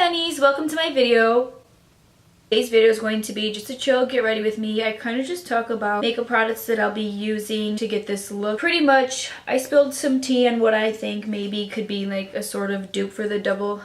honeys, welcome to my video. Today's video is going to be just a chill get ready with me. I kind of just talk about makeup products that I'll be using to get this look. Pretty much I spilled some tea on what I think maybe could be like a sort of dupe for the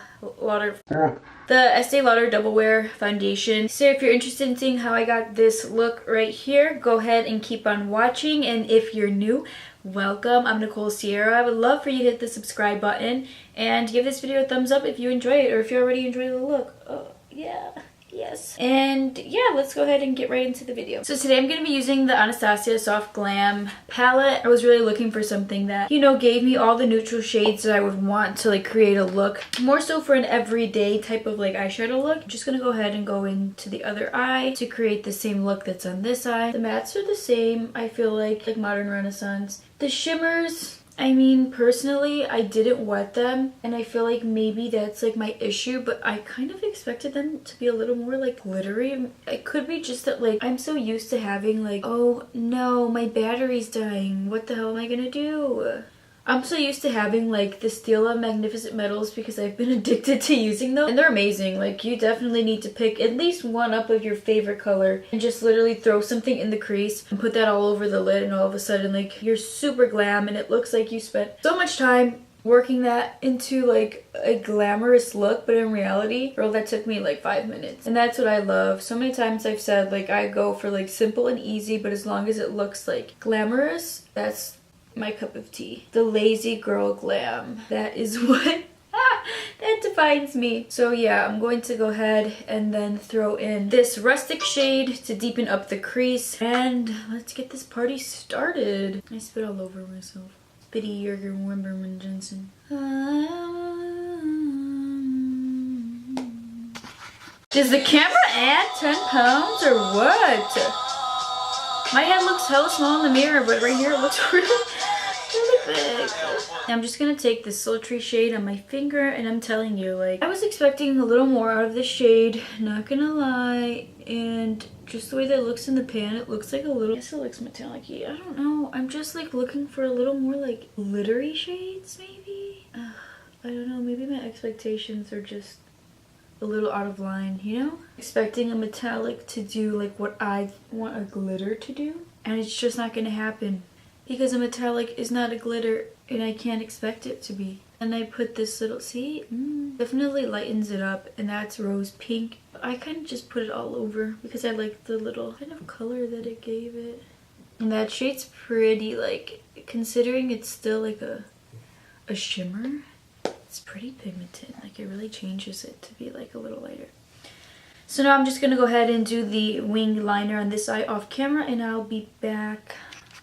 Estee Lauder Double Wear foundation. So if you're interested in seeing how I got this look right here, go ahead and keep on watching. And if you're new, welcome. I'm Nicole Sierra. I would love for you to hit the subscribe button and give this video a thumbs up if you enjoy it, or if you already enjoy the look. Oh yeah. Yes. And yeah, let's go ahead and get right into the video. So today I'm going to be using the Anastasia Soft Glam palette. I was really looking for something that, you know, gave me all the neutral shades that I would want to like create a look. More so for an everyday type of like eyeshadow look. I'm just going to go ahead and go into the other eye to create the same look that's on this eye. The mattes are the same, I feel like Modern Renaissance. The shimmers, I mean, personally, I didn't wet them, and I feel like maybe that's like my issue, but I kind of expected them to be a little more like glittery. It could be just that like I'm so used to having like, oh no, my battery's dying. What the hell am I gonna do? I'm so used to having like the Stila Magnificent Metals because I've been addicted to using them. And they're amazing. Like, you definitely need to pick at least one up of your favorite color and just literally throw something in the crease and put that all over the lid, and all of a sudden like you're super glam and it looks like you spent so much time working that into like a glamorous look, but in reality, girl, that took me like 5 minutes. And that's what I love. So many times I've said like I go for like simple and easy, but as long as it looks like glamorous, that's my cup of tea. The lazy girl glam. That is what that defines me. So yeah, I'm going to go ahead and then throw in this rustic shade to deepen up the crease. And let's get this party started. I spit all over myself. Spitty Yerger Wimberman Jensen. Does the camera add 10 pounds or what? My head looks hella small in the mirror, but right here it looks really big. I'm just gonna take this sultry shade on my finger, and I'm telling you, like, I was expecting a little more out of this shade, not gonna lie. And just the way that it looks in the pan, it looks like a little, I guess it looks metallic-y. I don't know. I'm just like looking for a little more like glittery shades, maybe? I don't know. Maybe my expectations are just a little out of line, you know? Expecting a metallic to do like what I want a glitter to do, and it's just not gonna happen because a metallic is not a glitter and I can't expect it to be. And I put this little, see, definitely lightens it up, and that's rose pink. I kind of just put it all over because I like the little kind of color that it gave it. And that shade's pretty, like, considering it's still like a shimmer, it's pretty pigmented. Like, it really changes it to be like a little lighter. So now I'm just gonna go ahead and do the wing liner on this eye off camera, and I'll be back.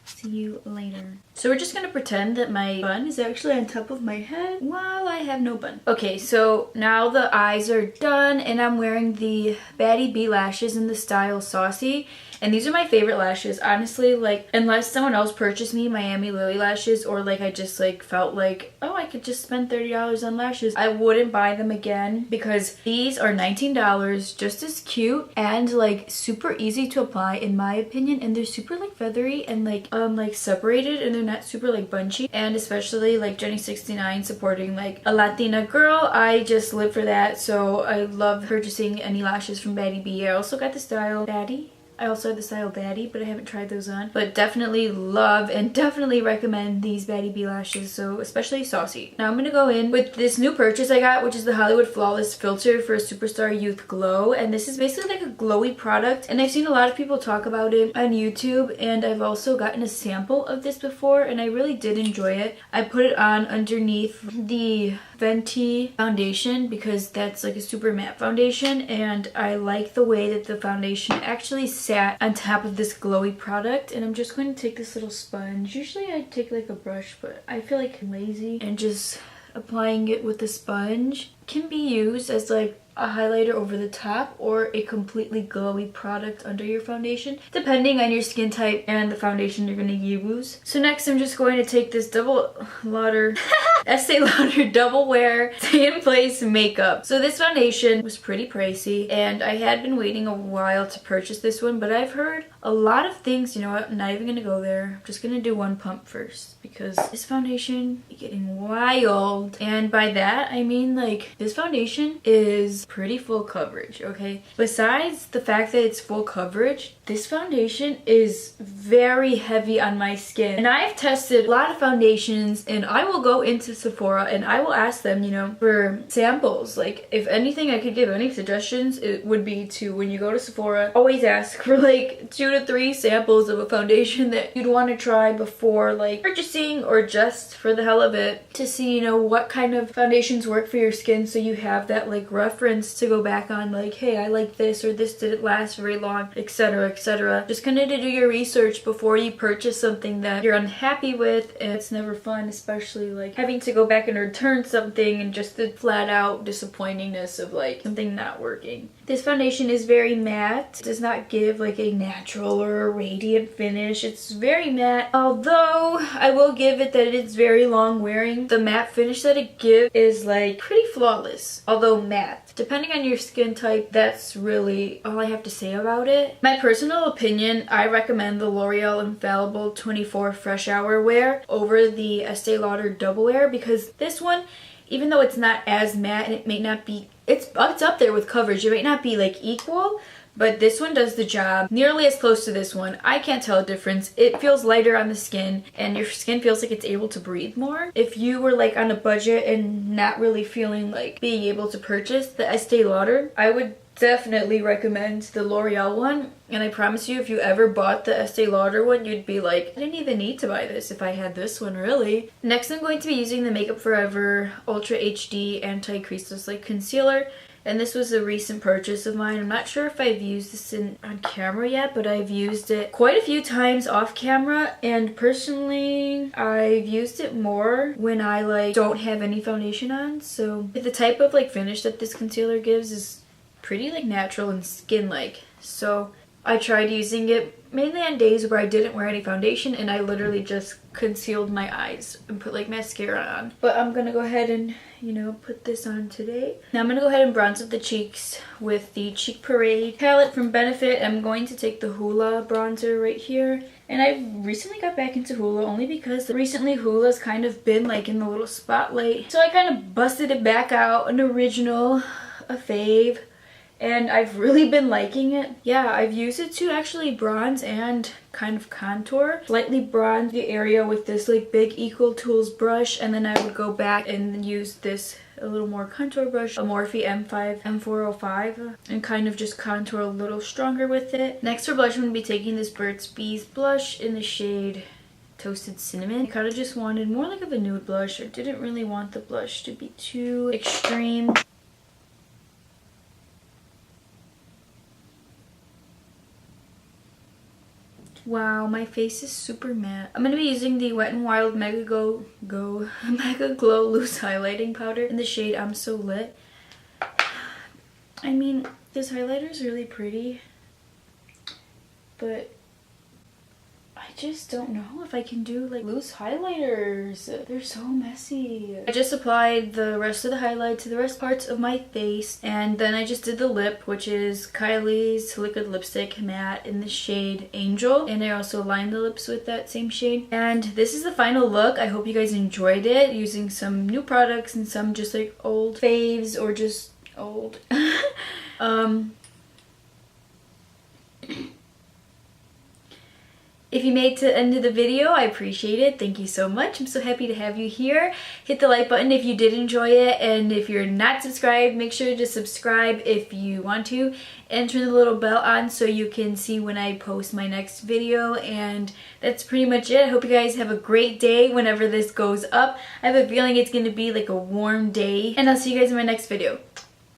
See you later. So we're just gonna pretend that my bun is actually on top of my head while I have no bun. Okay, so now the eyes are done, and I'm wearing the Baddie B lashes in the style Saucy. And these are my favorite lashes, honestly. Like, unless someone else purchased me Miami Lily lashes, or like I just like felt like, oh, I could just spend $30 on lashes, I wouldn't buy them again, because these are $19, just as cute and like super easy to apply in my opinion. And they're super like feathery and like separated, and they're not super like bunchy. And especially like Jenny69 supporting like a Latina girl, I just live for that. So I love purchasing any lashes from Baddie B. I also got the style Baddie. I also have the style Baddie, but I haven't tried those on. But definitely love and definitely recommend these Baddie B lashes, so especially Saucy. Now I'm going to go in with this new purchase I got, which is the Hollywood Flawless Filter for a Superstar Youth Glow. And this is basically like a glowy product, and I've seen a lot of people talk about it on YouTube, and I've also gotten a sample of this before, and I really did enjoy it. I put it on underneath the Fenty foundation because that's like a super matte foundation, and I like the way that the foundation actually sat on top of this glowy product. And I'm just going to take this little sponge. Usually I take like a brush, but I feel like I'm lazy, and just applying it with the sponge can be used as like a highlighter over the top, or a completely glowy product under your foundation, depending on your skin type and the foundation you're going to use. So next I'm just going to take this Estee Lauder Double Wear Stay in Place Makeup. So this foundation was pretty pricey, and I had been waiting a while to purchase this one, but I've heard a lot of things. You know what, I'm not even going to go there. I'm just going to do one pump first, because this foundation is getting wild. And by that I mean like This foundation is pretty full coverage, okay? Besides the fact that it's full coverage, this foundation is very heavy on my skin. And I've tested a lot of foundations, and I will go into Sephora and I will ask them, you know, for samples. Like, if anything I could give any suggestions, it would be to, when you go to Sephora, always ask for like 2 to 3 samples of a foundation that you'd want to try before like purchasing, or just for the hell of it, to see, you know, what kind of foundations work for your skin, so you have that like reference to go back on, like, hey, I like this, or this didn't last very long, etc, etc. Just kind of to do your research before you purchase something that you're unhappy with. And it's never fun, especially like having to go back and return something, and just the flat out disappointingness of like something not working. This foundation is very matte. It does not give like a natural or a radiant finish. It's very matte, although I will give it that it's very long wearing. The matte finish that it gives is like pretty flawless, although matte. Depending on your skin type, that's really all I have to say about it. My personal opinion, I recommend the L'Oreal Infallible 24 Fresh Hour Wear over the Estee Lauder Double Wear, because this one, even though it's not as matte and it may not be, it's up there with coverage, it might not be like equal, but this one does the job nearly as close to this one. I can't tell a difference. It feels lighter on the skin, and your skin feels like it's able to breathe more. If you were like on a budget and not really feeling like being able to purchase the Estee Lauder, I would definitely recommend the L'Oreal one. And I promise you, if you ever bought the Estee Lauder one, you'd be like, I didn't even need to buy this if I had this one, really. Next, I'm going to be using the Makeup Forever Ultra HD Anti-Creaseless Light Concealer. And this was a recent purchase of mine. I'm not sure if I've used this on camera yet, but I've used it quite a few times off camera. And personally, I've used it more when I like don't have any foundation on. So the type of like finish that this concealer gives is pretty like natural and skin-like. So I tried using it mainly on days where I didn't wear any foundation, and I literally just concealed my eyes and put like mascara on. But I'm gonna go ahead and, you know, put this on today. Now I'm gonna go ahead and bronze up the cheeks with the Cheek Parade palette from Benefit. I'm going to take the Hoola bronzer right here. And I recently got back into Hoola only because recently Hoola's kind of been like in the little spotlight. So I kind of busted it back out, an original, a fave. And I've really been liking it. Yeah, I've used it to actually bronze and kind of contour. Lightly bronze the area with this like big Equal Tools brush, and then I would go back and use this a little more contour brush, a Morphe M405, and kind of just contour a little stronger with it. Next for blush, I'm going to be taking this Burt's Bees blush in the shade Toasted Cinnamon. I kind of just wanted more like of a nude blush. I didn't really want the blush to be too extreme. Wow, my face is super matte. I'm going to be using the Wet n Wild Mega Glow Loose Highlighting Powder in the shade I'm So Lit. I mean, this highlighter is really pretty, but I just don't know if I can do like loose highlighters. They're so messy. I just applied the rest of the highlight to the rest parts of my face, and then I just did the lip, which is Kylie's Liquid Lipstick Matte in the shade Angel, and I also lined the lips with that same shade. And this is the final look. I hope you guys enjoyed it, using some new products and some just like old faves or just old. If you made it to the end of the video, I appreciate it. Thank you so much. I'm so happy to have you here. Hit the like button if you did enjoy it, and if you're not subscribed, make sure to subscribe if you want to, and turn the little bell on so you can see when I post my next video. And that's pretty much it. I hope you guys have a great day whenever this goes up. I have a feeling it's going to be like a warm day, and I'll see you guys in my next video.